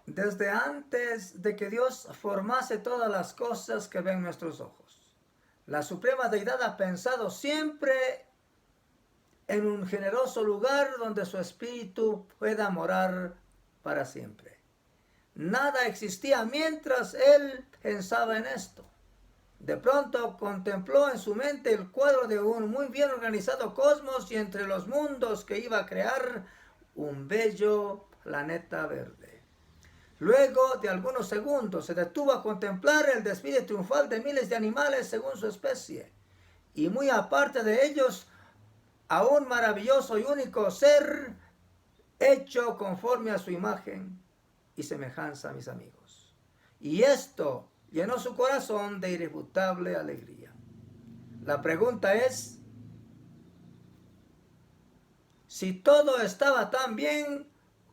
desde antes de que Dios formase todas las cosas que ven nuestros ojos. La Suprema Deidad ha pensado siempre en un generoso lugar donde su espíritu pueda morar para siempre. Nada existía mientras él pensaba en esto. De pronto contempló en su mente el cuadro de un muy bien organizado cosmos y entre los mundos que iba a crear un bello planeta verde. Luego de algunos segundos se detuvo a contemplar el desfile triunfal de miles de animales según su especie, y muy aparte de ellos, a un maravilloso y único ser hecho conforme a su imagen y semejanza, mis amigos. Y esto llenó su corazón de irrefutable alegría. La pregunta es, si todo estaba tan bien,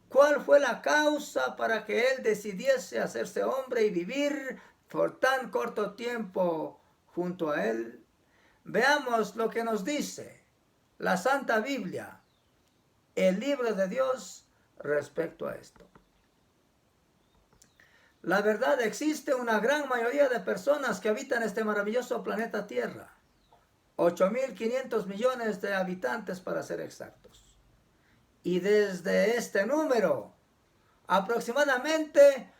¿cuál fue la causa para que él decidiese hacerse hombre y vivir por tan corto tiempo junto a él? Veamos lo que nos dice la Santa Biblia, el libro de Dios, respecto a esto. La verdad, existe una gran mayoría de personas que habitan este maravilloso planeta Tierra. 8.500 millones de habitantes para ser exactos. Y desde este número, aproximadamente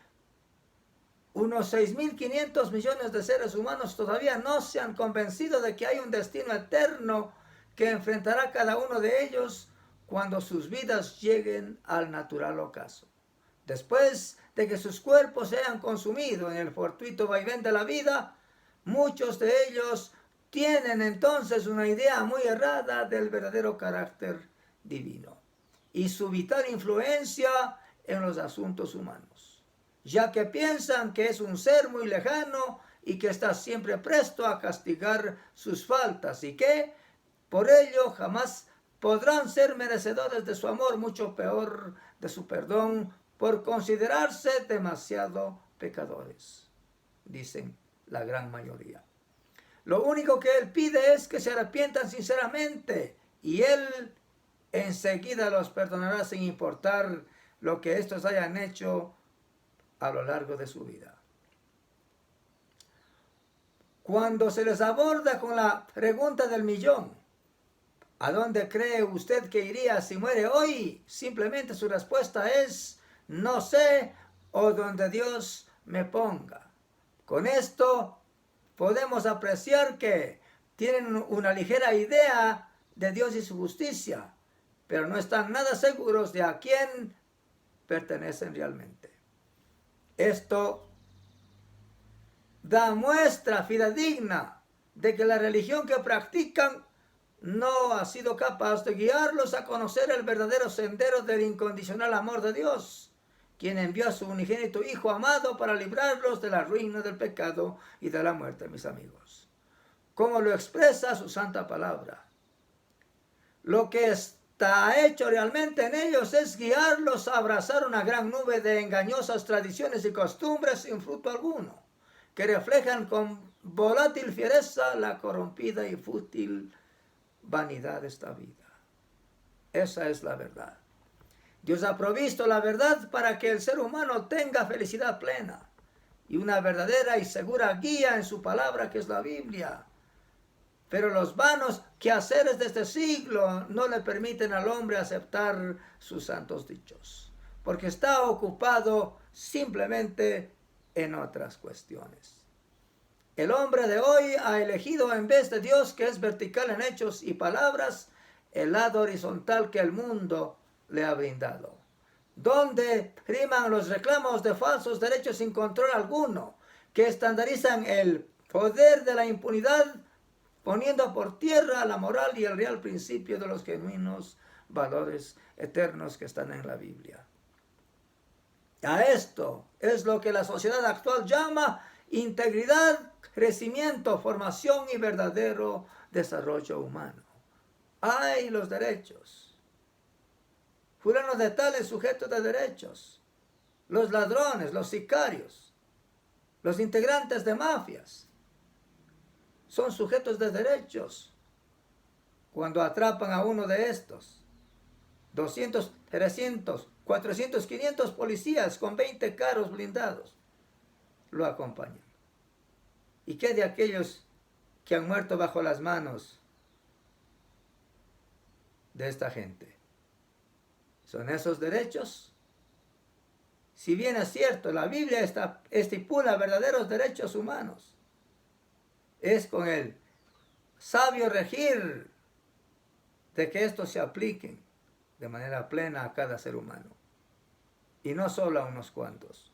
unos 6.500 millones de seres humanos todavía no se han convencido de que hay un destino eterno que enfrentará cada uno de ellos cuando sus vidas lleguen al natural ocaso. Después de que sus cuerpos se hayan consumido en el fortuito vaivén de la vida, muchos de ellos tienen entonces una idea muy errada del verdadero carácter divino y su vital influencia en los asuntos humanos, ya que piensan que es un ser muy lejano y que está siempre presto a castigar sus faltas y que, por ello, jamás podrán ser merecedores de su amor, mucho peor de su perdón, por considerarse demasiado pecadores, dicen la gran mayoría. Lo único que él pide es que se arrepientan sinceramente y él enseguida los perdonará sin importar lo que estos hayan hecho a lo largo de su vida. Cuando se les aborda con la pregunta del millón, ¿a dónde cree usted que iría si muere hoy? Simplemente su respuesta es, no sé, o donde Dios me ponga. Con esto podemos apreciar que tienen una ligera idea de Dios y su justicia, pero no están nada seguros de a quién pertenecen realmente. Esto da muestra fidedigna de que la religión que practican no ha sido capaz de guiarlos a conocer el verdadero sendero del incondicional amor de Dios, quien envió a su unigénito Hijo amado para librarlos de la ruina del pecado y de la muerte, mis amigos. Como lo expresa su santa palabra. Lo que está hecho realmente en ellos es guiarlos a abrazar una gran nube de engañosas tradiciones y costumbres sin fruto alguno, que reflejan con volátil fiereza la corrompida y fútil vanidad de esta vida. Esa es la verdad. Dios ha provisto la verdad para que el ser humano tenga felicidad plena y una verdadera y segura guía en su palabra, que es la Biblia. Pero los vanos quehaceres de este siglo no le permiten al hombre aceptar sus santos dichos, porque está ocupado simplemente en otras cuestiones. El hombre de hoy ha elegido, en vez de Dios, que es vertical en hechos y palabras, el lado horizontal que el mundo le ha brindado, donde priman los reclamos de falsos derechos sin control alguno, que estandarizan el poder de la impunidad, poniendo por tierra la moral y el real principio de los genuinos valores eternos que están en la Biblia. A esto es lo que la sociedad actual llama integridad, crecimiento, formación y verdadero desarrollo humano. ¡Ay, los derechos! Fulano de tal es sujeto de derechos. Los ladrones, los sicarios, los integrantes de mafias son sujetos de derechos cuando atrapan a uno de estos. 200, 300, 400, 500 policías con 20 carros blindados lo acompañan. ¿Y qué de aquellos que han muerto bajo las manos de esta gente? ¿Son esos derechos? Si bien es cierto, la Biblia estipula verdaderos derechos humanos, es con el sabio regir de que estos se apliquen de manera plena a cada ser humano, y no solo a unos cuantos.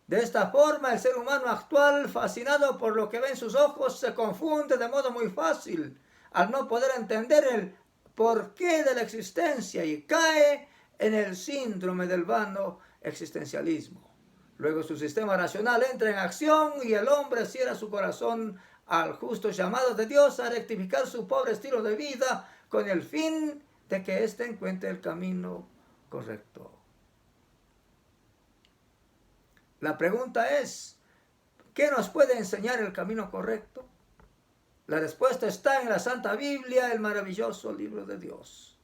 De esta forma, el ser humano actual, fascinado por lo que ve en sus ojos, se confunde de modo muy fácil al no poder entender el porqué de la existencia y cae en el síndrome del vano existencialismo. Luego su sistema racional entra en acción y el hombre cierra su corazón al justo llamado de Dios a rectificar su pobre estilo de vida con el fin de que éste encuentre el camino correcto. La pregunta es, ¿qué nos puede enseñar el camino correcto? La respuesta está en la Santa Biblia, el maravilloso libro de Dios.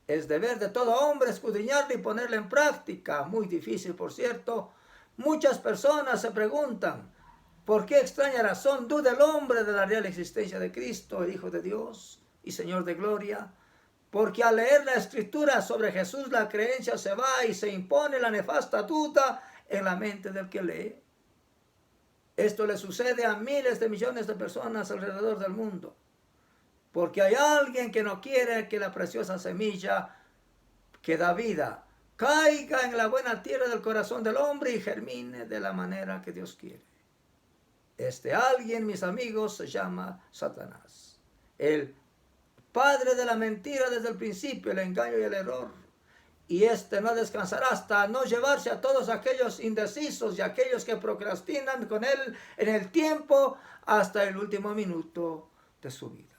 Es deber de todo hombre escudriñarla y ponerla en práctica. Muy difícil, por cierto. Muchas personas se preguntan, ¿por qué extraña razón duda el hombre de la real existencia de Cristo, el Hijo de Dios y Señor de gloria? Porque al leer la Escritura sobre Jesús, la creencia se va y se impone la nefasta duda en la mente del que lee. Esto le sucede a miles de millones de personas alrededor del mundo, porque hay alguien que no quiere que la preciosa semilla que da vida caiga en la buena tierra del corazón del hombre y germine de la manera que Dios quiere. Este alguien, mis amigos, se llama Satanás, el padre de la mentira desde el principio, el engaño y el error. Y este no descansará hasta no llevarse a todos aquellos indecisos y aquellos que procrastinan con él en el tiempo hasta el último minuto de su vida.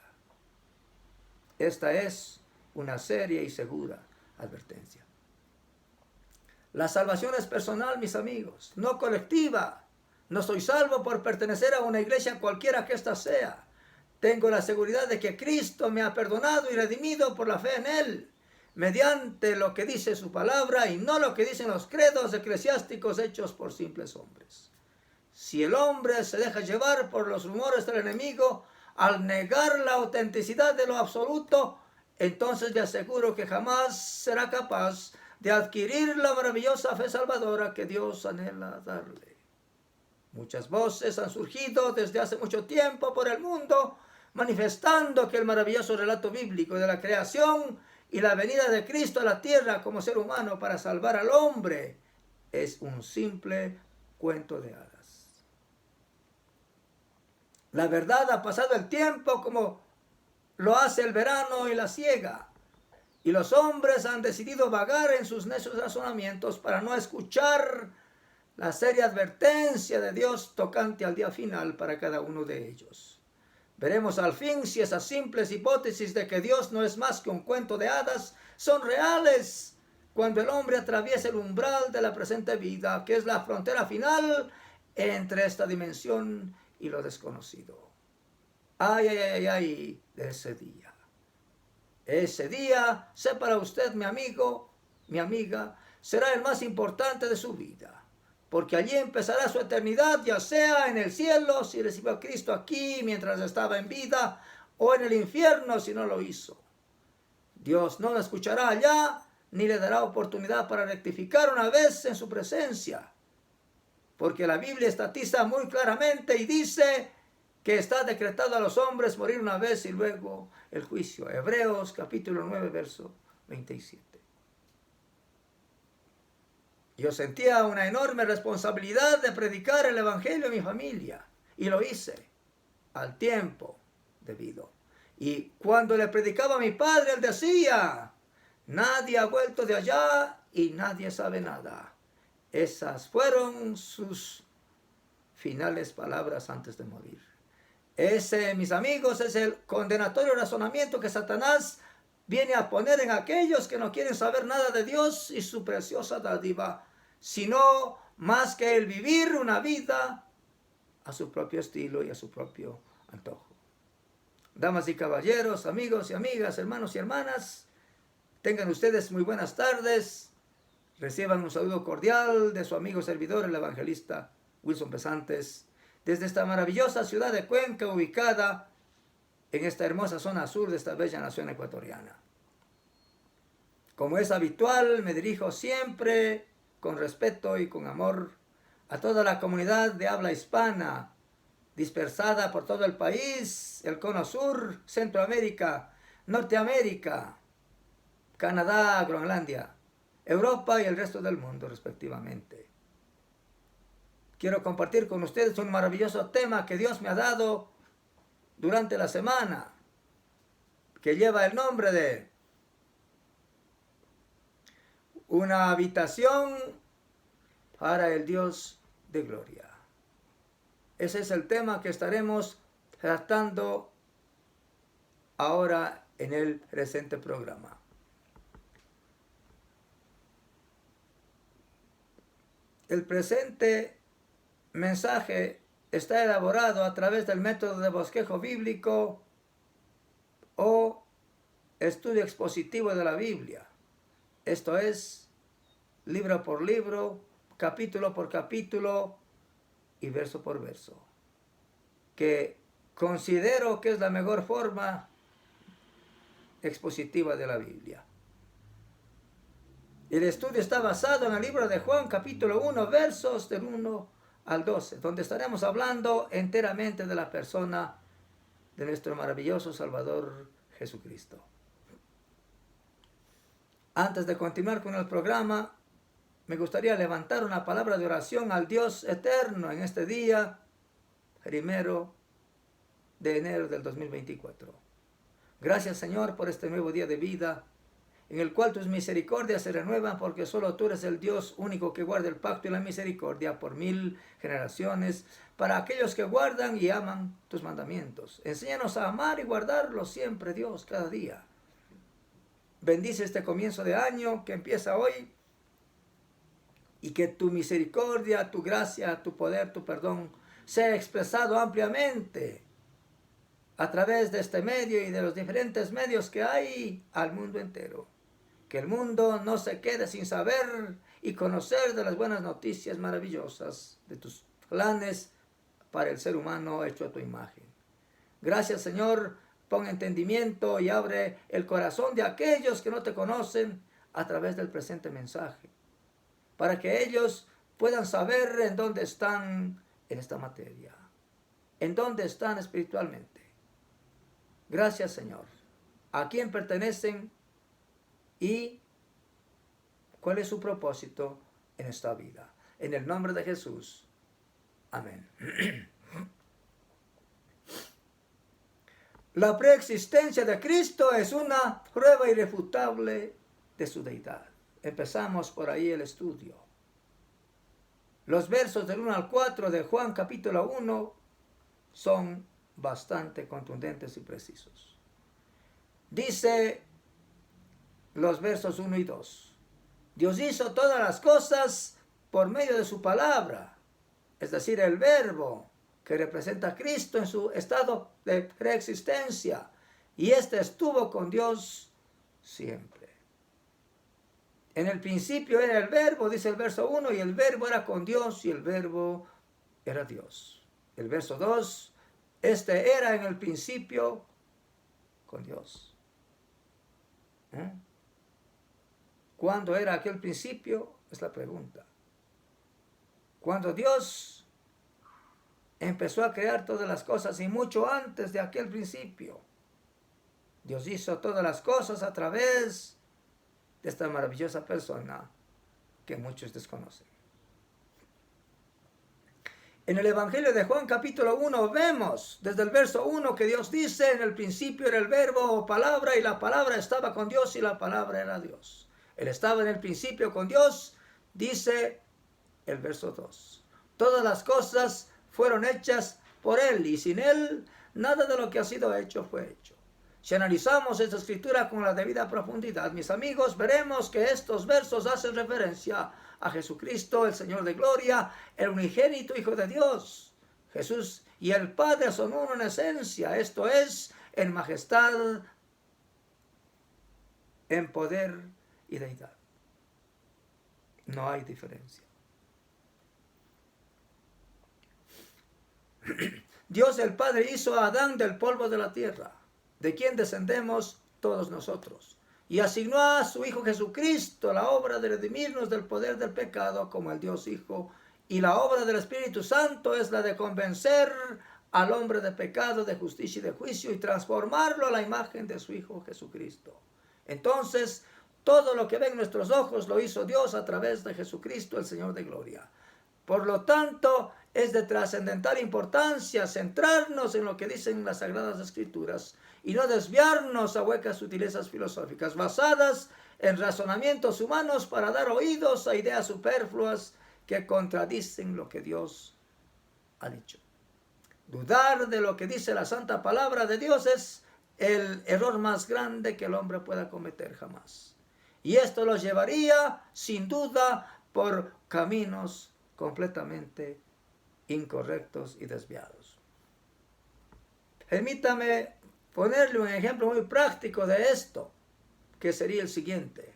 Esta es una seria y segura advertencia. La salvación es personal, mis amigos, no colectiva. No soy salvo por pertenecer a una iglesia cualquiera que ésta sea. Tengo la seguridad de que Cristo me ha perdonado y redimido por la fe en Él, mediante lo que dice su palabra y no lo que dicen los credos eclesiásticos hechos por simples hombres. Si el hombre se deja llevar por los rumores del enemigo, al negar la autenticidad de lo absoluto, entonces le aseguro que jamás será capaz de adquirir la maravillosa fe salvadora que Dios anhela darle. Muchas voces han surgido desde hace mucho tiempo por el mundo, manifestando que el maravilloso relato bíblico de la creación y la venida de Cristo a la tierra como ser humano para salvar al hombre es un simple cuento de hadas. La verdad ha pasado el tiempo como lo hace el verano y la siega, y los hombres han decidido vagar en sus necios razonamientos para no escuchar la seria advertencia de Dios tocante al día final para cada uno de ellos. Veremos al fin si esas simples hipótesis de que Dios no es más que un cuento de hadas son reales cuando el hombre atraviesa el umbral de la presente vida, que es la frontera final entre esta dimensión y lo desconocido. Ay, ay, ay, ay, de ese día. Ese día, sepa usted, mi amigo, mi amiga, será el más importante de su vida, porque allí empezará su eternidad, ya sea en el cielo, si recibió a Cristo aquí mientras estaba en vida, o en el infierno si no lo hizo. Dios no lo escuchará allá, ni le dará oportunidad para rectificar una vez en su presencia, porque la Biblia estatiza muy claramente y dice que está decretado a los hombres morir una vez y luego el juicio. Hebreos capítulo 9, verso 27. Yo sentía una enorme responsabilidad de predicar el evangelio a mi familia, y lo hice al tiempo debido. Y cuando le predicaba a mi padre, él decía: nadie ha vuelto de allá y nadie sabe nada. Esas fueron sus finales palabras antes de morir. Ese, mis amigos, es el condenatorio razonamiento que Satanás viene a poner en aquellos que no quieren saber nada de Dios y su preciosa dádiva, sino más que el vivir una vida a su propio estilo y a su propio antojo. Damas y caballeros, amigos y amigas, hermanos y hermanas, Tengan ustedes muy buenas tardes. Reciban un saludo cordial de su amigo servidor, el evangelista Wilson Pesantes, desde esta maravillosa ciudad de Cuenca, ubicada en esta hermosa zona sur de esta bella nación ecuatoriana. Como es habitual, me dirijo siempre con respeto y con amor a toda la comunidad de habla hispana, dispersada por todo el país, el cono sur, Centroamérica, Norteamérica, Canadá, Groenlandia, Europa y el resto del mundo, respectivamente. Quiero compartir con ustedes un maravilloso tema que Dios me ha dado durante la semana, que lleva el nombre de una habitación para el Dios de gloria. Ese es el tema que estaremos tratando ahora en el presente programa. El presente mensaje está elaborado a través del método de bosquejo bíblico o estudio expositivo de la Biblia. Esto es, libro por libro, capítulo por capítulo y verso por verso, que considero que es la mejor forma expositiva de la Biblia. El estudio está basado en el libro de Juan, capítulo 1, versos del 1 al 12, donde estaremos hablando enteramente de la persona de nuestro maravilloso Salvador Jesucristo. Antes de continuar con el programa, me gustaría levantar una palabra de oración al Dios eterno en este día, 1 de enero del 2024. Gracias, Señor, por este nuevo día de vida, en el cual tus misericordias se renuevan, porque solo tú eres el Dios único que guarda el pacto y la misericordia por 1000 generaciones, para aquellos que guardan y aman tus mandamientos. Enséñanos a amar y guardarlos siempre, Dios, cada día. Bendice este comienzo de año que empieza hoy, y que tu misericordia, tu gracia, tu poder, tu perdón sea expresado ampliamente a través de este medio y de los diferentes medios que hay al mundo entero. Que el mundo no se quede sin saber y conocer de las buenas noticias maravillosas de tus planes para el ser humano hecho a tu imagen. Gracias, Señor. Pon entendimiento y abre el corazón de aquellos que no te conocen a través del presente mensaje, para que ellos puedan saber en dónde están en esta materia, en dónde están espiritualmente. Gracias, Señor. ¿A quién pertenecen y cuál es su propósito en esta vida? En el nombre de Jesús. Amén. La preexistencia de Cristo es una prueba irrefutable de su deidad. Empezamos por ahí el estudio. Los versos del 1 al 4 de Juan capítulo 1 son bastante contundentes y precisos. Dice los versos 1 y 2. Dios hizo todas las cosas por medio de su palabra, es decir, el verbo que representa a Cristo en su estado de preexistencia, y éste estuvo con Dios siempre. En el principio era el verbo, dice el verso 1, y el verbo era con Dios y el verbo era Dios. El verso 2, este era en el principio con Dios. ¿Cuándo era aquel principio? Es la pregunta. Cuando Dios empezó a crear todas las cosas y mucho antes de aquel principio. Dios hizo todas las cosas a través de esta maravillosa persona que muchos desconocen. En el Evangelio de Juan capítulo 1 vemos desde el verso 1 que Dios dice: en el principio era el verbo o palabra, y la palabra estaba con Dios y la palabra era Dios. Él estaba en el principio con Dios, dice el verso 2. Todas las cosas fueron hechas por Él, y sin Él nada de lo que ha sido hecho fue hecho. Si analizamos esta escritura con la debida profundidad, mis amigos, veremos que estos versos hacen referencia a Jesucristo, el Señor de gloria, el unigénito Hijo de Dios. Jesús y el Padre son uno en esencia, esto es, en majestad en poder y deidad. No hay diferencia. Dios el Padre hizo a Adán del polvo de la tierra, de quien descendemos todos nosotros, y asignó a su Hijo Jesucristo la obra de redimirnos del poder del pecado como el Dios Hijo, y la obra del Espíritu Santo es la de convencer al hombre de pecado, de justicia y de juicio, y transformarlo a la imagen de su Hijo Jesucristo. Entonces, todo lo que ven nuestros ojos lo hizo Dios a través de Jesucristo, el Señor de gloria. Por lo tanto, es de trascendental importancia centrarnos en lo que dicen las Sagradas Escrituras y no desviarnos a huecas sutilezas filosóficas basadas en razonamientos humanos para dar oídos a ideas superfluas que contradicen lo que Dios ha dicho. Dudar de lo que dice la santa palabra de Dios es el error más grande que el hombre pueda cometer jamás. Y esto los llevaría, sin duda, por caminos completamente incorrectos y desviados. Permítame ponerle un ejemplo muy práctico de esto, que sería el siguiente.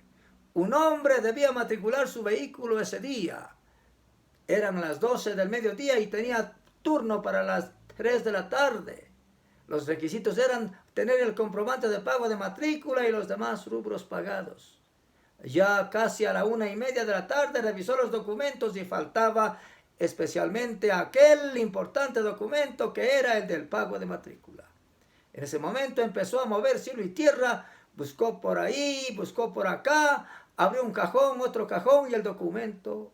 Un hombre debía matricular su vehículo ese día. Eran las 12 del mediodía y tenía turno para las 3 de la tarde. Los requisitos eran tener el comprobante de pago de matrícula y los demás rubros pagados. Ya casi a la 1:30 de la tarde revisó los documentos y faltaba especialmente aquel importante documento que era el del pago de matrícula. En ese momento empezó a mover cielo y tierra, buscó por ahí, buscó por acá, abrió un cajón, otro cajón y el documento,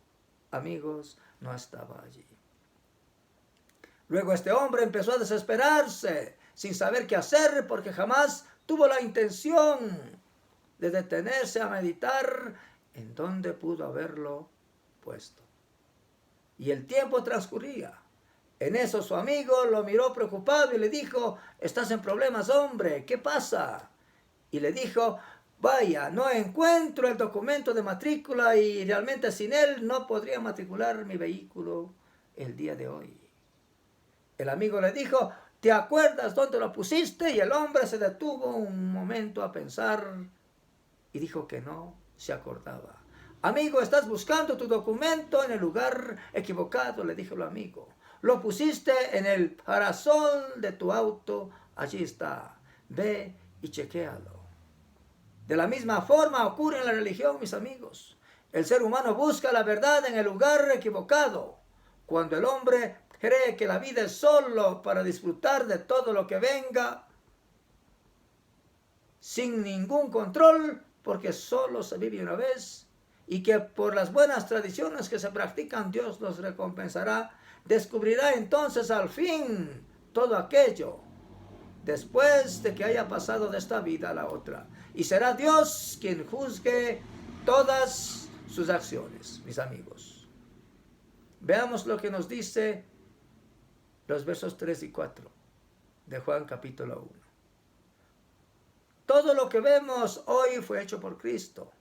amigos, no estaba allí. Luego este hombre empezó a desesperarse, sin saber qué hacer, porque jamás tuvo la intención de detenerse a meditar en dónde pudo haberlo puesto. Y el tiempo transcurría. En eso su amigo lo miró preocupado y le dijo: «Estás en problemas, hombre, ¿qué pasa?». Y le dijo: «Vaya, no encuentro el documento de matrícula y realmente sin él no podría matricular mi vehículo el día de hoy». El amigo le dijo: «¿Te acuerdas dónde lo pusiste?». Y el hombre se detuvo un momento a pensar y dijo que no se acordaba. «Amigo, estás buscando tu documento en el lugar equivocado», le dijo el amigo. «Lo pusiste en el parasol de tu auto, allí está. Ve y chequéalo». De la misma forma ocurre en la religión, mis amigos. El ser humano busca la verdad en el lugar equivocado. Cuando el hombre cree que la vida es solo para disfrutar de todo lo que venga, sin ningún control, porque solo se vive una vez, y que por las buenas tradiciones que se practican Dios los recompensará, descubrirá entonces al fin todo aquello, después de que haya pasado de esta vida a la otra. Y será Dios quien juzgue todas sus acciones, mis amigos. Veamos lo que nos dice los versos 3 y 4 de Juan capítulo 1. Todo lo que vemos hoy fue hecho por Cristo.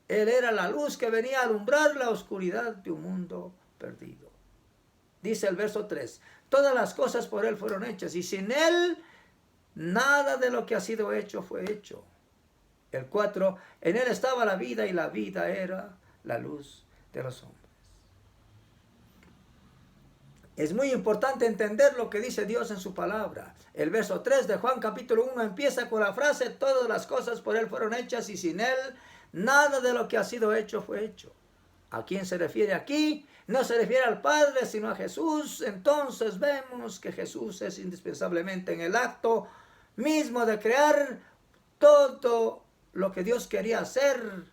Él era la luz que venía a alumbrar la oscuridad de un mundo perdido. Dice el verso 3, todas las cosas por Él fueron hechas y sin Él nada de lo que ha sido hecho fue hecho. El 4, en Él estaba la vida y la vida era la luz de los hombres. Es muy importante entender lo que dice Dios en su palabra. El verso 3 de Juan capítulo 1 empieza con la frase: todas las cosas por Él fueron hechas y sin Él nada de lo que ha sido hecho fue hecho. ¿A quién se refiere aquí? No se refiere al Padre, sino a Jesús. Entonces vemos que Jesús es indispensablemente en el acto mismo de crear todo lo que Dios quería hacer,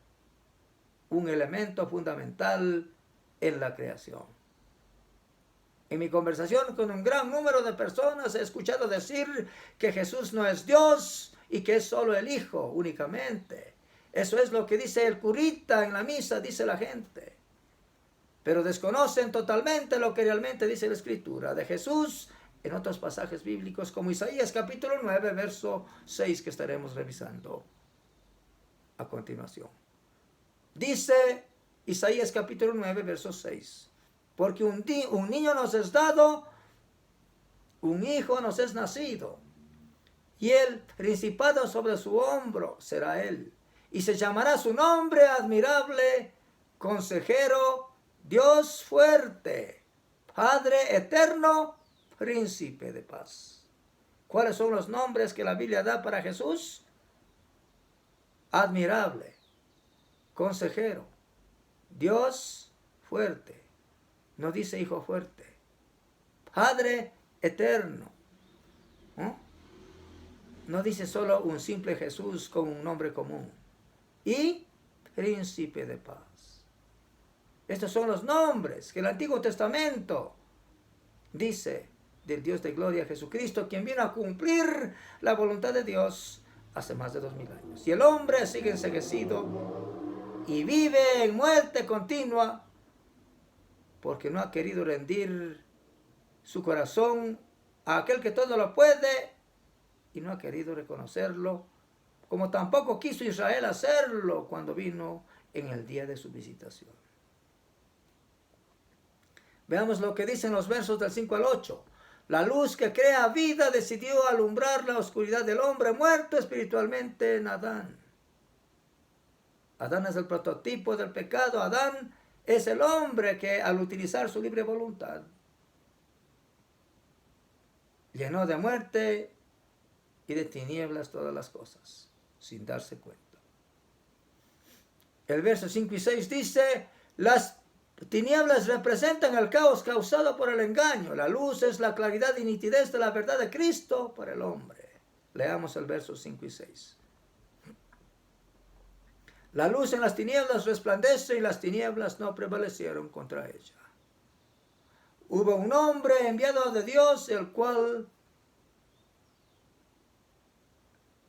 un elemento fundamental en la creación. En mi conversación con un gran número de personas he escuchado decir que Jesús no es Dios y que es solo el Hijo únicamente. Eso es lo que dice el curita en la misa, dice la gente. Pero desconocen totalmente lo que realmente dice la Escritura de Jesús en otros pasajes bíblicos, como Isaías capítulo 9, verso 6, que estaremos revisando a continuación. Dice Isaías capítulo 9, verso 6. Porque un niño nos es dado, un hijo nos es nacido, y el principado sobre su hombro será él. y se llamará su nombre admirable, consejero, Dios fuerte, Padre eterno, príncipe de paz. ¿Cuáles son los nombres que la Biblia da para Jesús? Admirable, consejero, Dios fuerte, no dice hijo fuerte, Padre eterno, no dice solo un simple Jesús con un nombre común, y príncipe de paz. Estos son los nombres que el Antiguo Testamento dice del Dios de gloria, Jesucristo, quien vino a cumplir la voluntad de Dios hace más de 2000 años. Y el hombre sigue enceguecido y vive en muerte continua porque no ha querido rendir su corazón a aquel que todo lo puede y no ha querido reconocerlo, como tampoco quiso Israel hacerlo cuando vino en el día de su visitación. Veamos lo que dicen los versos del 5 al 8. La luz que crea vida decidió alumbrar la oscuridad del hombre muerto espiritualmente en Adán. Adán es el prototipo del pecado. Adán es el hombre que al utilizar su libre voluntad llenó de muerte y de tinieblas todas las cosas, sin darse cuenta. El verso 5 y 6 dice, las tinieblas representan el caos causado por el engaño. La luz es la claridad y nitidez de la verdad de Cristo para el hombre. Leamos el verso 5 y 6. La luz en las tinieblas resplandece y las tinieblas no prevalecieron contra ella. Hubo un hombre enviado de Dios, el cual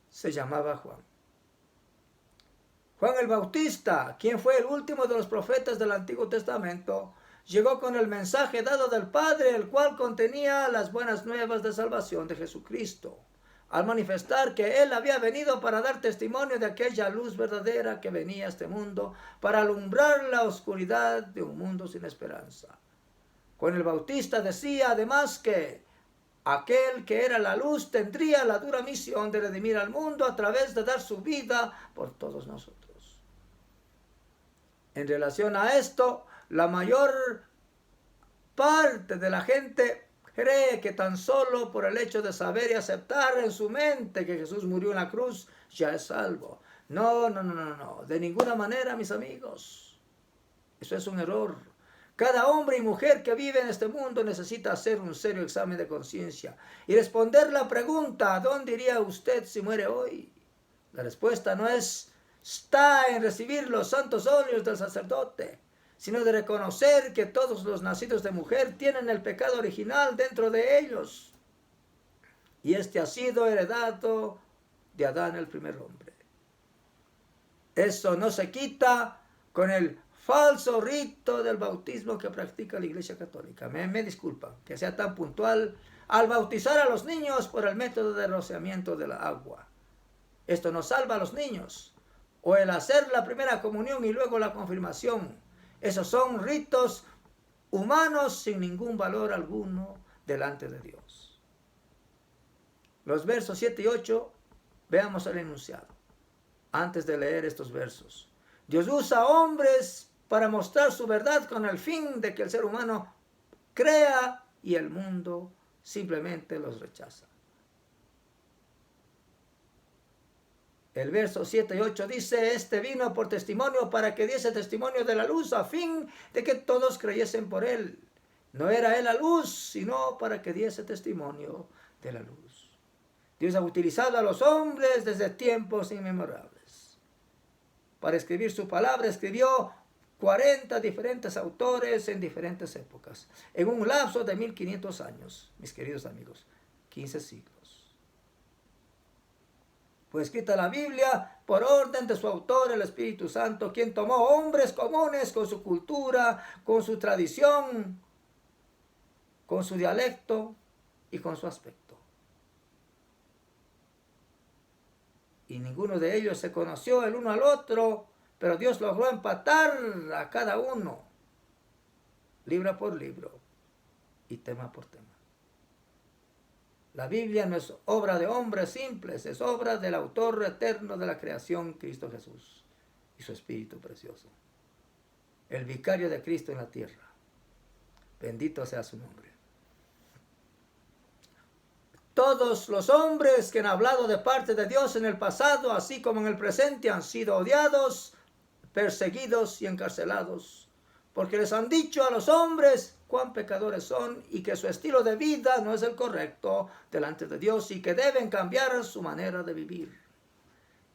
se llamaba Juan. Juan el Bautista, quien fue el último de los profetas del Antiguo Testamento, llegó con el mensaje dado del Padre, el cual contenía las buenas nuevas de salvación de Jesucristo, al manifestar que Él había venido para dar testimonio de aquella luz verdadera que venía a este mundo, para alumbrar la oscuridad de un mundo sin esperanza. Juan el Bautista decía además que aquel que era la luz tendría la dura misión de redimir al mundo a través de dar su vida por todos nosotros. En relación a esto, la mayor parte de la gente cree que tan solo por el hecho de saber y aceptar en su mente que Jesús murió en la cruz, ya es salvo. No, de ninguna manera, mis amigos. Eso es un error. Cada hombre y mujer que vive en este mundo necesita hacer un serio examen de conciencia y responder la pregunta, ¿a dónde iría usted si muere hoy? La respuesta no está en recibir los santos óleos del sacerdote, sino de reconocer que todos los nacidos de mujer tienen el pecado original dentro de ellos. Y este ha sido heredado de Adán, el primer hombre. Eso no se quita con el falso rito del bautismo que practica la Iglesia Católica. Me disculpa que sea tan puntual al bautizar a los niños por el método de rociamiento de la agua. Esto no salva a los niños. O el hacer la primera comunión y luego la confirmación. Esos son ritos humanos sin ningún valor alguno delante de Dios. Los versos 7 y 8, veamos el enunciado. Antes de leer estos versos. Dios usa hombres para mostrar su verdad con el fin de que el ser humano crea y el mundo simplemente los rechaza. El verso 7 y 8 dice, este vino por testimonio para que diese testimonio de la luz a fin de que todos creyesen por él. No era él la luz, sino para que diese testimonio de la luz. Dios ha utilizado a los hombres desde tiempos inmemorables. Para escribir su palabra escribió 40 diferentes autores en diferentes épocas, en un lapso de 1500 años, mis queridos amigos, 15 siglos. Fue escrita la Biblia por orden de su autor, el Espíritu Santo, quien tomó hombres comunes con su cultura, con su tradición, con su dialecto y con su aspecto. Y ninguno de ellos se conoció el uno al otro, pero Dios logró empatar a cada uno, libro por libro y tema por tema. La Biblia no es obra de hombres simples, es obra del autor eterno de la creación, Cristo Jesús, y su Espíritu precioso. El vicario de Cristo en la tierra. Bendito sea su nombre. Todos los hombres que han hablado de parte de Dios en el pasado, así como en el presente, han sido odiados, perseguidos y encarcelados, porque les han dicho a los hombres cuán pecadores son y que su estilo de vida no es el correcto delante de Dios y que deben cambiar su manera de vivir.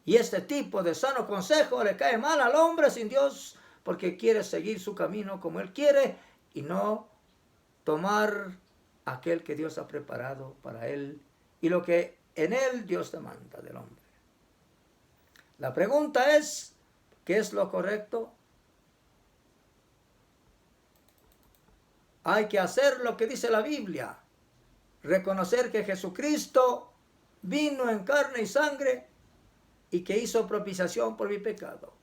Y este tipo de sano consejo le cae mal al hombre sin Dios porque quiere seguir su camino como él quiere y no tomar aquel que Dios ha preparado para él y lo que en él Dios demanda del hombre. La pregunta es, ¿qué es lo correcto? Hay que hacer lo que dice la Biblia, reconocer que Jesucristo vino en carne y sangre y que hizo propiciación por mi pecado.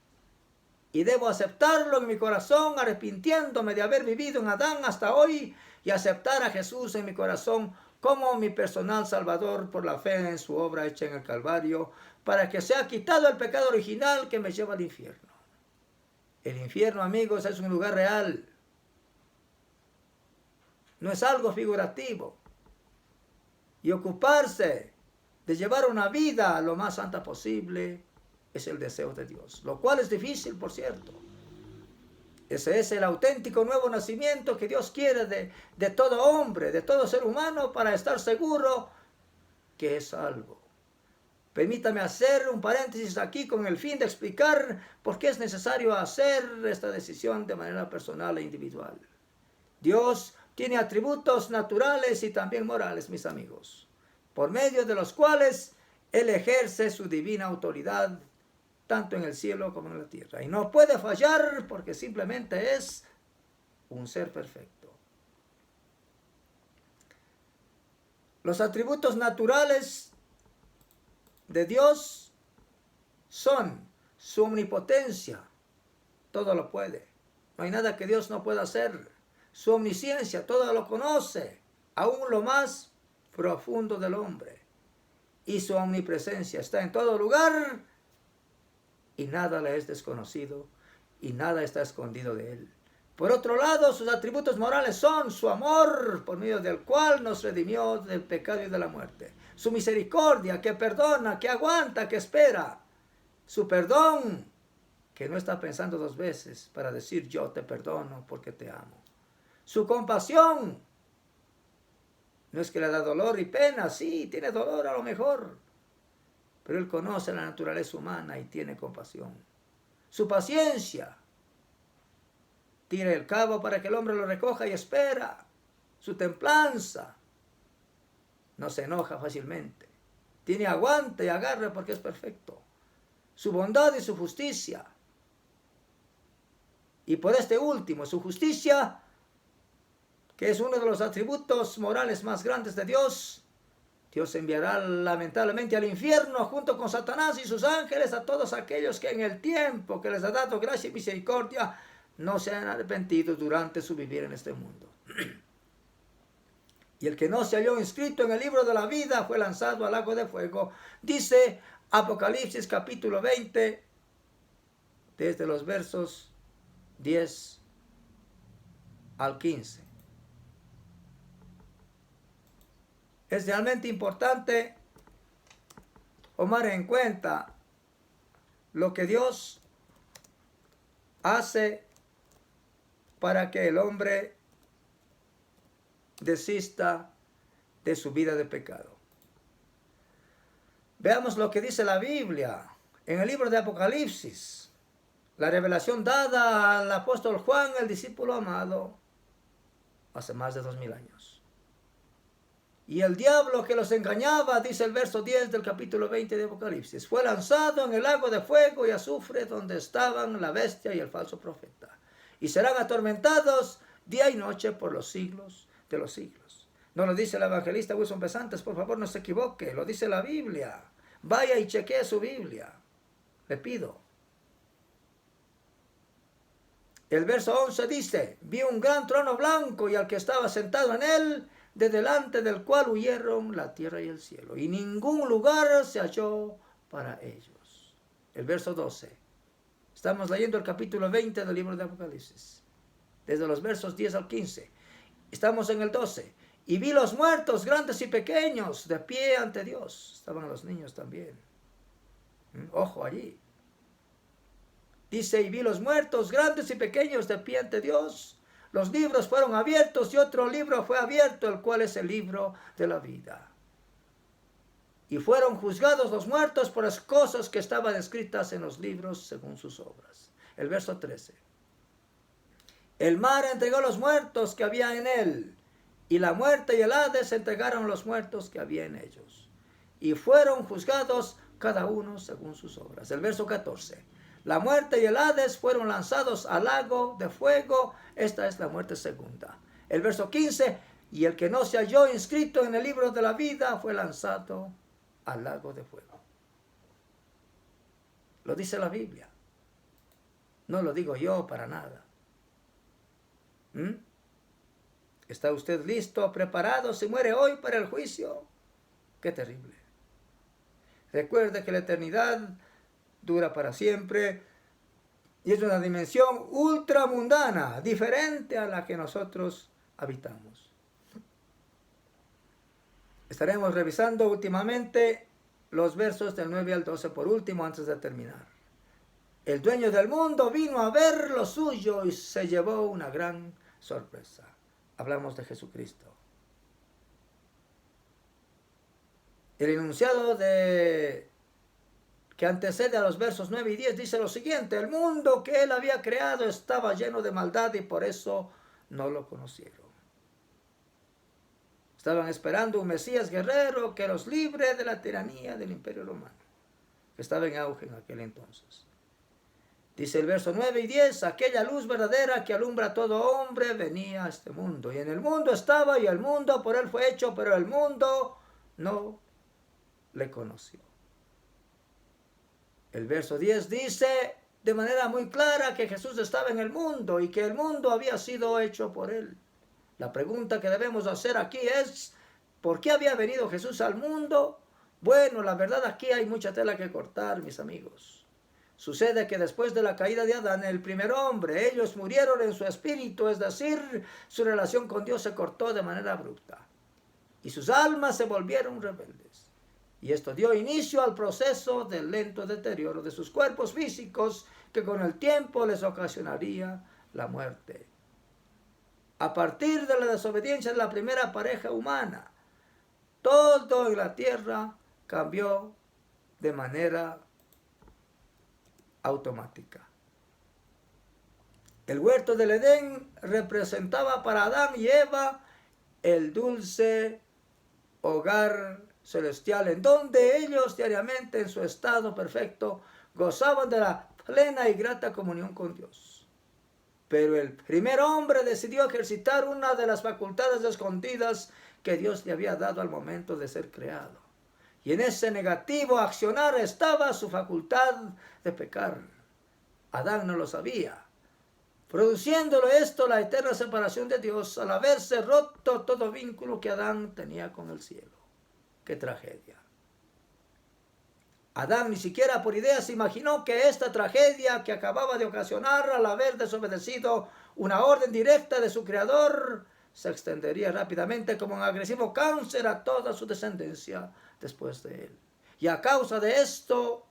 Y debo aceptarlo en mi corazón, arrepintiéndome de haber vivido en Adán hasta hoy y aceptar a Jesús en mi corazón como mi personal Salvador por la fe en su obra hecha en el Calvario, para que sea quitado el pecado original que me lleva al infierno. El infierno, amigos, es un lugar real. No es algo figurativo. Y ocuparse de llevar una vida lo más santa posible es el deseo de Dios, lo cual es difícil, por cierto. Ese es el auténtico nuevo nacimiento que Dios quiere de todo hombre, de todo ser humano, para estar seguro que es salvo. Permítame hacer un paréntesis aquí con el fin de explicar por qué es necesario hacer esta decisión de manera personal e individual. Dios tiene atributos naturales y también morales, mis amigos, por medio de los cuales Él ejerce su divina autoridad tanto en el cielo como en la tierra. Y no puede fallar porque simplemente es un ser perfecto. Los atributos naturales de Dios son su omnipotencia, todo lo puede. No hay nada que Dios no pueda hacer. Su omnisciencia, todo lo conoce, aún lo más profundo del hombre. Y su omnipresencia está en todo lugar y nada le es desconocido y nada está escondido de él. Por otro lado, sus atributos morales son su amor, por medio del cual nos redimió del pecado y de la muerte. Su misericordia, que perdona, que aguanta, que espera. Su perdón, que no está pensando dos veces para decir yo te perdono porque te amo. Su compasión, no es que le da dolor y pena, sí, tiene dolor a lo mejor, pero Él conoce la naturaleza humana y tiene compasión. Su paciencia, tira el cabo para que el hombre lo recoja y espera. Su templanza, no se enoja fácilmente, tiene aguante y agarre porque es perfecto. Su bondad y su justicia. Y por este último, su justicia, que es uno de los atributos morales más grandes de Dios, Dios enviará lamentablemente al infierno junto con Satanás y sus ángeles a todos aquellos que en el tiempo que les ha dado gracia y misericordia no se han arrepentido durante su vivir en este mundo. Y el que no se halló inscrito en el libro de la vida fue lanzado al lago de fuego. Dice Apocalipsis capítulo 20, desde los versos 10 al 15. Es realmente importante tomar en cuenta lo que Dios hace para que el hombre desista de su vida de pecado. Veamos lo que dice la Biblia en el libro de Apocalipsis, la revelación dada al apóstol Juan, el discípulo amado, hace más de 2000 años. Y el diablo que los engañaba, dice el verso 10 del capítulo 20 de Apocalipsis, fue lanzado en el lago de fuego y azufre donde estaban la bestia y el falso profeta. Y serán atormentados día y noche por los siglos de los siglos. No lo dice el evangelista Wilson Pesantes, por favor no se equivoque, lo dice la Biblia. Vaya y chequee su Biblia, le pido. El verso 11 dice, vi un gran trono blanco y al que estaba sentado en él, de delante del cual huyeron la tierra y el cielo, y ningún lugar se halló para ellos. El verso 12. Estamos leyendo el capítulo 20 del libro de Apocalipsis, desde los versos 10 al 15. Estamos en el 12. Y vi los muertos, grandes y pequeños, de pie ante Dios. Estaban los niños también. Ojo allí. Dice, y vi los muertos, grandes y pequeños, de pie ante Dios. Los libros fueron abiertos y otro libro fue abierto, el cual es el libro de la vida. Y fueron juzgados los muertos por las cosas que estaban escritas en los libros según sus obras. El verso 13. El mar entregó los muertos que había en él, y la muerte y el Hades entregaron los muertos que había en ellos. Y fueron juzgados cada uno según sus obras. El verso 14. La muerte y el Hades fueron lanzados al lago de fuego. Esta es la muerte segunda. El verso 15. Y el que no se halló inscrito en el libro de la vida fue lanzado al lago de fuego. Lo dice la Biblia. No lo digo yo para nada. ¿Está usted listo, preparado, si muere hoy para el juicio? ¡Qué terrible! Recuerde que la eternidad dura para siempre y es una dimensión ultramundana, diferente a la que nosotros habitamos. Estaremos revisando últimamente los versos del 9 al 12 por último antes de terminar. El dueño del mundo vino a ver lo suyo y se llevó una gran sorpresa. Hablamos de Jesucristo. El enunciado que antecede a los versos 9 y 10 dice lo siguiente: el mundo que él había creado estaba lleno de maldad y por eso no lo conocieron. Estaban esperando un Mesías guerrero que los libre de la tiranía del Imperio Romano, que estaba en auge en aquel entonces. Dice el verso 9 y 10, aquella luz verdadera que alumbra a todo hombre venía a este mundo. Y en el mundo estaba y el mundo por él fue hecho, pero el mundo no le conoció. El verso 10 dice de manera muy clara que Jesús estaba en el mundo y que el mundo había sido hecho por él. La pregunta que debemos hacer aquí es, ¿por qué había venido Jesús al mundo? Bueno, la verdad aquí hay mucha tela que cortar, mis amigos. Sucede que después de la caída de Adán, el primer hombre, ellos murieron en su espíritu, es decir, su relación con Dios se cortó de manera abrupta. Y sus almas se volvieron rebeldes. Y esto dio inicio al proceso del lento deterioro de sus cuerpos físicos que con el tiempo les ocasionaría la muerte. A partir de la desobediencia de la primera pareja humana, todo en la tierra cambió de manera automática. El huerto del Edén representaba para Adán y Eva el dulce hogar celestial en donde ellos diariamente en su estado perfecto gozaban de la plena y grata comunión con Dios. Pero el primer hombre decidió ejercitar una de las facultades escondidas que Dios le había dado al momento de ser creado. Y en ese negativo accionar estaba su facultad de pecar. Adán no lo sabía, produciéndolo esto la eterna separación de Dios al haberse roto todo vínculo que Adán tenía con el cielo. ¡Qué tragedia! Adán ni siquiera por idea se imaginó que esta tragedia que acababa de ocasionar al haber desobedecido una orden directa de su creador se extendería rápidamente como un agresivo cáncer a toda su descendencia después de él. Y a causa de esto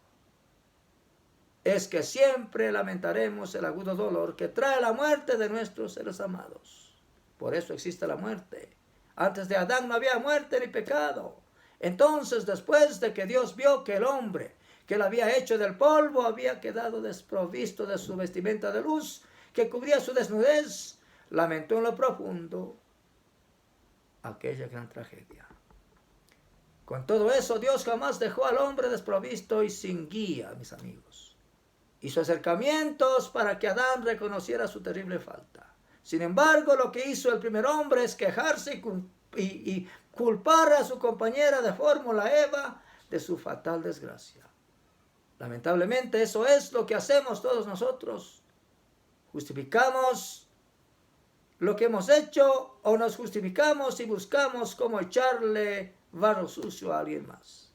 es que siempre lamentaremos el agudo dolor que trae la muerte de nuestros seres amados. Por eso existe la muerte. Antes de Adán no había muerte ni pecado. Entonces, después de que Dios vio que el hombre que él había hecho del polvo había quedado desprovisto de su vestimenta de luz que cubría su desnudez, lamentó en lo profundo aquella gran tragedia. Con todo eso, Dios jamás dejó al hombre desprovisto y sin guía, mis amigos. Hizo acercamientos para que Adán reconociera su terrible falta. Sin embargo, lo que hizo el primer hombre es quejarse y culpar a su compañera de fórmula Eva de su fatal desgracia. Lamentablemente eso es lo que hacemos todos nosotros. Justificamos lo que hemos hecho o nos justificamos y buscamos cómo echarle barro sucio a alguien más.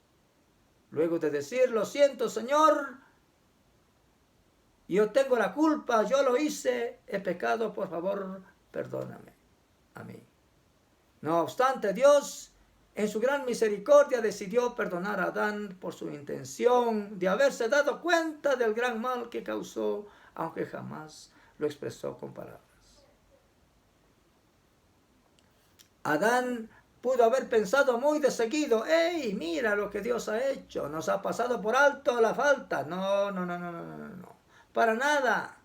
Luego de decir, lo siento, Señor, yo tengo la culpa, yo lo hice, he pecado, por favor, perdóname a mí. No obstante, Dios, en su gran misericordia, decidió perdonar a Adán por su intención de haberse dado cuenta del gran mal que causó, aunque jamás lo expresó con palabras. Adán pudo haber pensado muy de seguido, ¡hey, mira lo que Dios ha hecho! Nos ha pasado por alto la falta. No, para nada.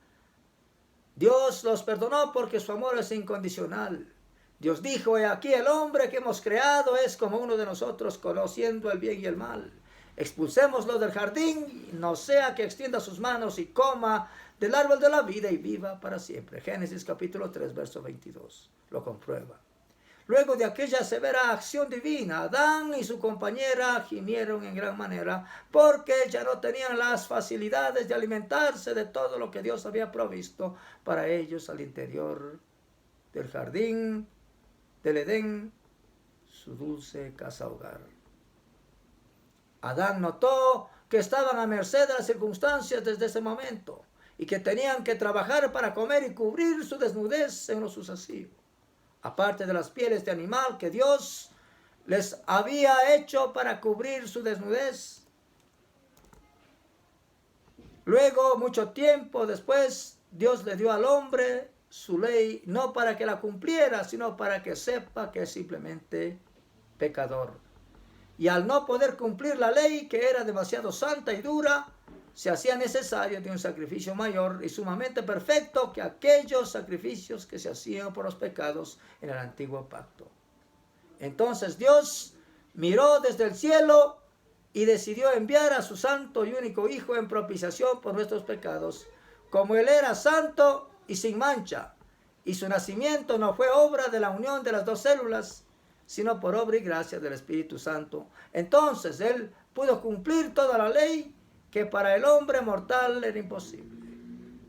Dios los perdonó porque su amor es incondicional. Dios dijo, he aquí el hombre que hemos creado es como uno de nosotros, conociendo el bien y el mal. Expulsémoslo del jardín, no sea que extienda sus manos y coma del árbol de la vida y viva para siempre. Génesis capítulo 3, verso 22. Lo comprueba. Luego de aquella severa acción divina, Adán y su compañera gimieron en gran manera porque ya no tenían las facilidades de alimentarse de todo lo que Dios había provisto para ellos al interior del jardín del Edén, su dulce casa hogar. Adán notó que estaban a merced de las circunstancias desde ese momento y que tenían que trabajar para comer y cubrir su desnudez en lo sucesivo. Aparte de las pieles de animal que Dios les había hecho para cubrir su desnudez. Luego, mucho tiempo después, Dios le dio al hombre su ley, no para que la cumpliera, sino para que sepa que es simplemente pecador. Y al no poder cumplir la ley, que era demasiado santa y dura, se hacía necesario de un sacrificio mayor y sumamente perfecto que aquellos sacrificios que se hacían por los pecados en el antiguo pacto. Entonces Dios miró desde el cielo y decidió enviar a su santo y único Hijo en propiciación por nuestros pecados, como Él era santo y sin mancha, y su nacimiento no fue obra de la unión de las dos células, sino por obra y gracia del Espíritu Santo. Entonces Él pudo cumplir toda la ley que para el hombre mortal era imposible.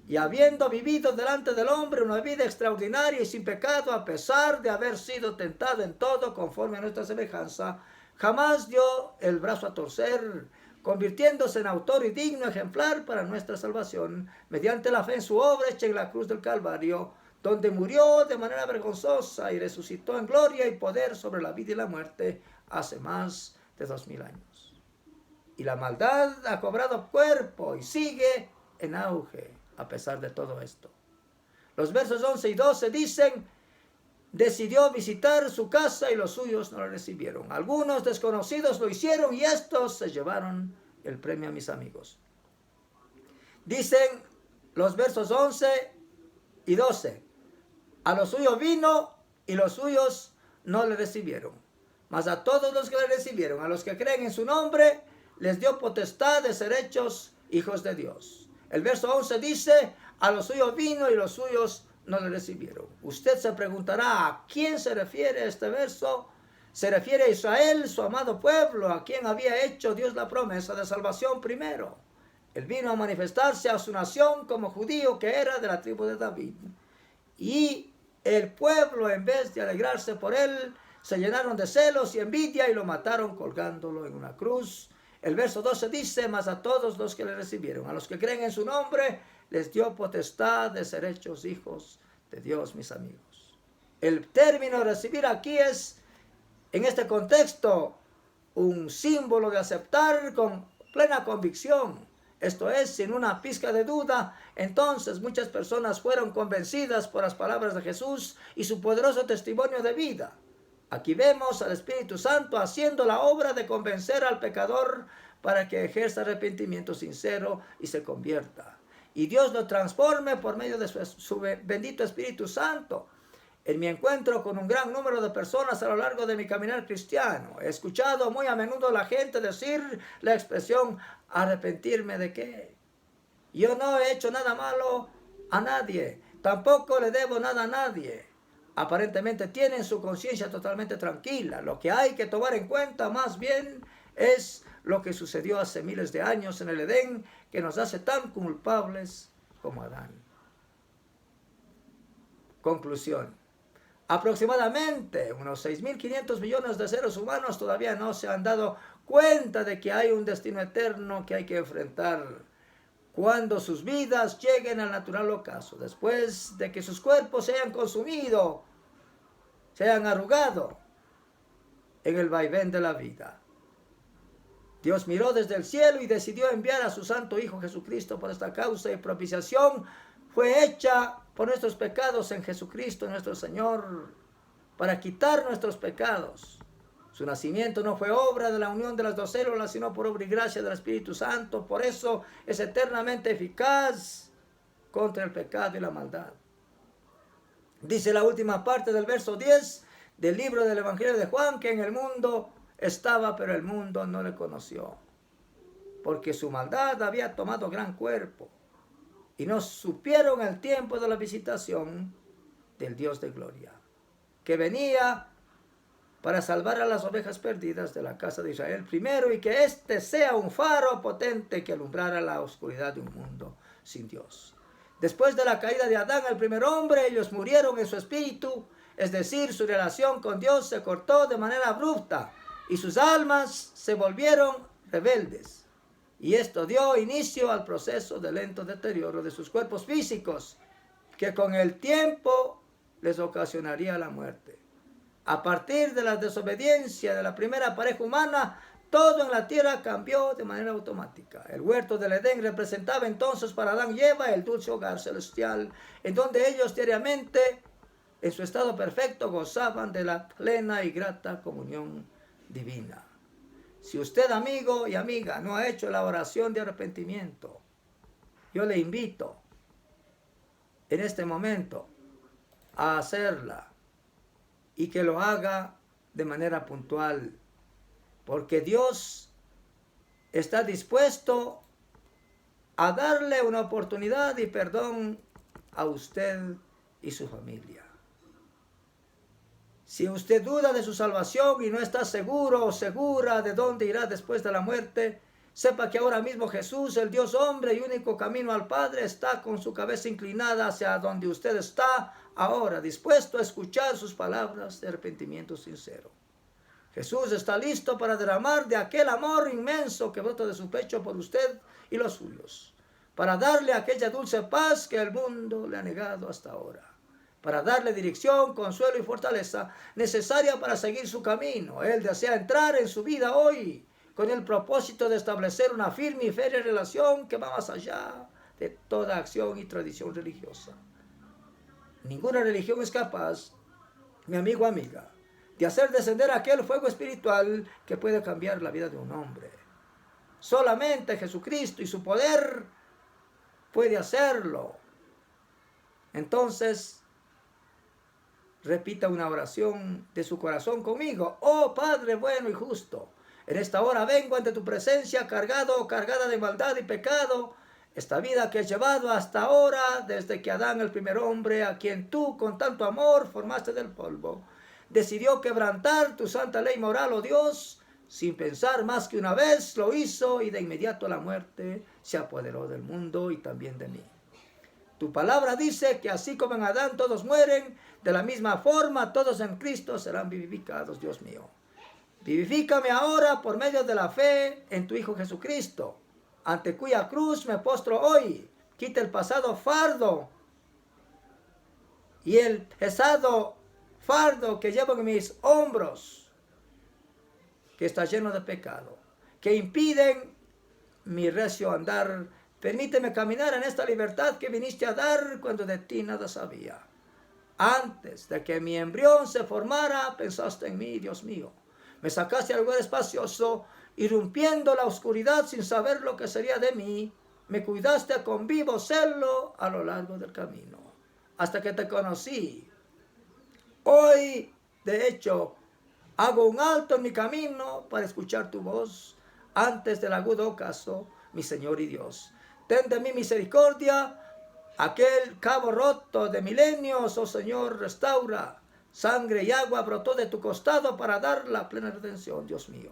Y habiendo vivido delante del hombre una vida extraordinaria y sin pecado, a pesar de haber sido tentado en todo conforme a nuestra semejanza, jamás dio el brazo a torcer, convirtiéndose en autor y digno ejemplar para nuestra salvación, mediante la fe en su obra hecha en la cruz del Calvario, donde murió de manera vergonzosa y resucitó en gloria y poder sobre la vida y la muerte hace más de 2000 años. Y la maldad ha cobrado cuerpo y sigue en auge a pesar de todo esto. Los versos 11 y 12 dicen, decidió visitar su casa y los suyos no lo recibieron. Algunos desconocidos lo hicieron y estos se llevaron el premio a mis amigos. Dicen los versos 11 y 12, a los suyos vino y los suyos no le recibieron. Mas a todos los que le recibieron, a los que creen en su nombre, les dio potestad de ser hechos hijos de Dios. El verso 11 dice, a los suyos vino y los suyos no le recibieron. Usted se preguntará, ¿a quién se refiere este verso? Se refiere a Israel, su amado pueblo, a quien había hecho Dios la promesa de salvación primero. Él vino a manifestarse a su nación como judío que era de la tribu de David. Y el pueblo, en vez de alegrarse por él, se llenaron de celos y envidia y lo mataron colgándolo en una cruz. El verso 12 dice, mas a todos los que le recibieron, a los que creen en su nombre, les dio potestad de ser hechos hijos de Dios, mis amigos. El término recibir aquí es, en este contexto, un símbolo de aceptar con plena convicción. Esto es, sin una pizca de duda. Entonces muchas personas fueron convencidas por las palabras de Jesús y su poderoso testimonio de vida. Aquí vemos al Espíritu Santo haciendo la obra de convencer al pecador para que ejerza arrepentimiento sincero y se convierta. Y Dios lo transforme por medio de su bendito Espíritu Santo. En mi encuentro con un gran número de personas a lo largo de mi caminar cristiano, he escuchado muy a menudo a la gente decir la expresión, ¿arrepentirme de qué? Yo no he hecho nada malo a nadie, tampoco le debo nada a nadie. Aparentemente tienen su conciencia totalmente tranquila. Lo que hay que tomar en cuenta más bien es lo que sucedió hace miles de años en el Edén, que nos hace tan culpables como Adán. Conclusión. Aproximadamente unos 6.500 millones de seres humanos todavía no se han dado cuenta de que hay un destino eterno que hay que enfrentar cuando sus vidas lleguen al natural ocaso, después de que sus cuerpos se hayan consumido, se hayan arrugado en el vaivén de la vida. Dios miró desde el cielo y decidió enviar a su santo Hijo Jesucristo por esta causa, y propiciación fue hecha por nuestros pecados en Jesucristo nuestro Señor, para quitar nuestros pecados. Su nacimiento no fue obra de la unión de las dos células, sino por obra y gracia del Espíritu Santo. Por eso es eternamente eficaz contra el pecado y la maldad. Dice la última parte del verso 10 del libro del Evangelio de Juan, que en el mundo estaba, pero el mundo no le conoció, porque su maldad había tomado gran cuerpo, y no supieron el tiempo de la visitación del Dios de gloria, que venía para salvar a las ovejas perdidas de la casa de Israel primero, y que éste sea un faro potente que alumbrara la oscuridad de un mundo sin Dios. Después de la caída de Adán, el primer hombre, ellos murieron en su espíritu, es decir, su relación con Dios se cortó de manera abrupta, y sus almas se volvieron rebeldes. Y esto dio inicio al proceso de lento deterioro de sus cuerpos físicos, que con el tiempo les ocasionaría la muerte. A partir de la desobediencia de la primera pareja humana, todo en la tierra cambió de manera automática. El huerto del Edén representaba entonces para Adán y Eva el dulce hogar celestial, en donde ellos diariamente, en su estado perfecto, gozaban de la plena y grata comunión divina. Si usted, amigo y amiga, no ha hecho la oración de arrepentimiento, yo le invito en este momento a hacerla, y que lo haga de manera puntual, porque Dios está dispuesto a darle una oportunidad y perdón a usted y su familia. Si usted duda de su salvación y no está seguro o segura de dónde irá después de la muerte, sepa que ahora mismo Jesús, el Dios hombre y único camino al Padre, está con su cabeza inclinada hacia donde usted está ahora, dispuesto a escuchar sus palabras de arrepentimiento sincero. Jesús está listo para derramar de aquel amor inmenso que brota de su pecho por usted y los suyos, para darle aquella dulce paz que el mundo le ha negado hasta ahora, para darle dirección, consuelo y fortaleza necesaria para seguir su camino. Él desea entrar en su vida hoy con el propósito de establecer una firme y férrea relación que va más allá de toda acción y tradición religiosa. Ninguna religión es capaz, mi amigo o amiga, de hacer descender aquel fuego espiritual que puede cambiar la vida de un hombre. Solamente Jesucristo y su poder puede hacerlo. Entonces, repita una oración de su corazón conmigo. Oh Padre bueno y justo, en esta hora vengo ante tu presencia cargado o cargada de maldad y pecado. Esta vida que he llevado hasta ahora, desde que Adán, el primer hombre, a quien tú con tanto amor formaste del polvo, decidió quebrantar tu santa ley moral, oh Dios, sin pensar más que una vez lo hizo, y de inmediato la muerte se apoderó del mundo y también de mí. Tu palabra dice que así como en Adán todos mueren, de la misma forma todos en Cristo serán vivificados, Dios mío. Vivifícame ahora por medio de la fe en tu Hijo Jesucristo, ante cuya cruz me postro hoy. Quita el pasado fardo y el pesado fardo que llevo en mis hombros, que está lleno de pecado, que impiden mi recio andar. Permíteme caminar en esta libertad que viniste a dar cuando de ti nada sabía. Antes de que mi embrión se formara, pensaste en mí, Dios mío. Me sacaste al lugar espacioso, irrumpiendo la oscuridad sin saber lo que sería de mí. Me cuidaste con vivo celo a lo largo del camino, hasta que te conocí. Hoy, de hecho, hago un alto en mi camino para escuchar tu voz antes del agudo ocaso, mi Señor y Dios. Ten de mí misericordia, aquel cabo roto de milenios, oh Señor, restaura. Sangre y agua brotó de tu costado para dar la plena redención, Dios mío.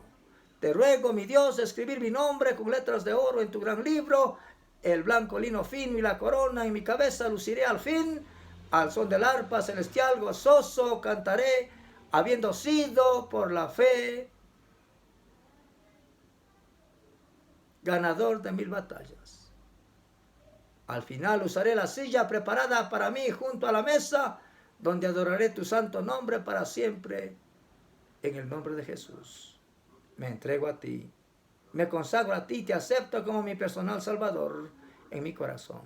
Te ruego, mi Dios, escribir mi nombre con letras de oro en tu gran libro. El blanco lino fino y la corona en mi cabeza luciré al fin, al son del arpa celestial gozoso cantaré, habiendo sido por la fe ganador de 1000 batallas. Al final usaré la silla preparada para mí junto a la mesa, donde adoraré tu santo nombre para siempre. En el nombre de Jesús, me entrego a ti, me consagro a ti, te acepto como mi personal Salvador en mi corazón.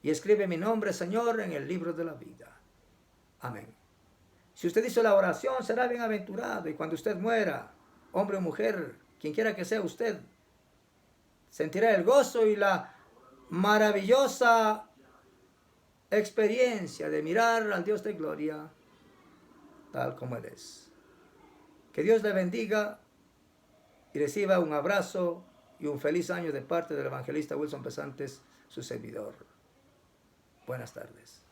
Y escribe mi nombre, Señor, en el libro de la vida. Amén. Si usted hizo la oración, será bienaventurado. Y cuando usted muera, hombre o mujer, quien quiera que sea usted, sentirá el gozo y la maravillosa experiencia de mirar al Dios de gloria tal como Él es. Que Dios le bendiga y reciba un abrazo y un feliz año de parte del evangelista Wilson Pesantes, su servidor. Buenas tardes.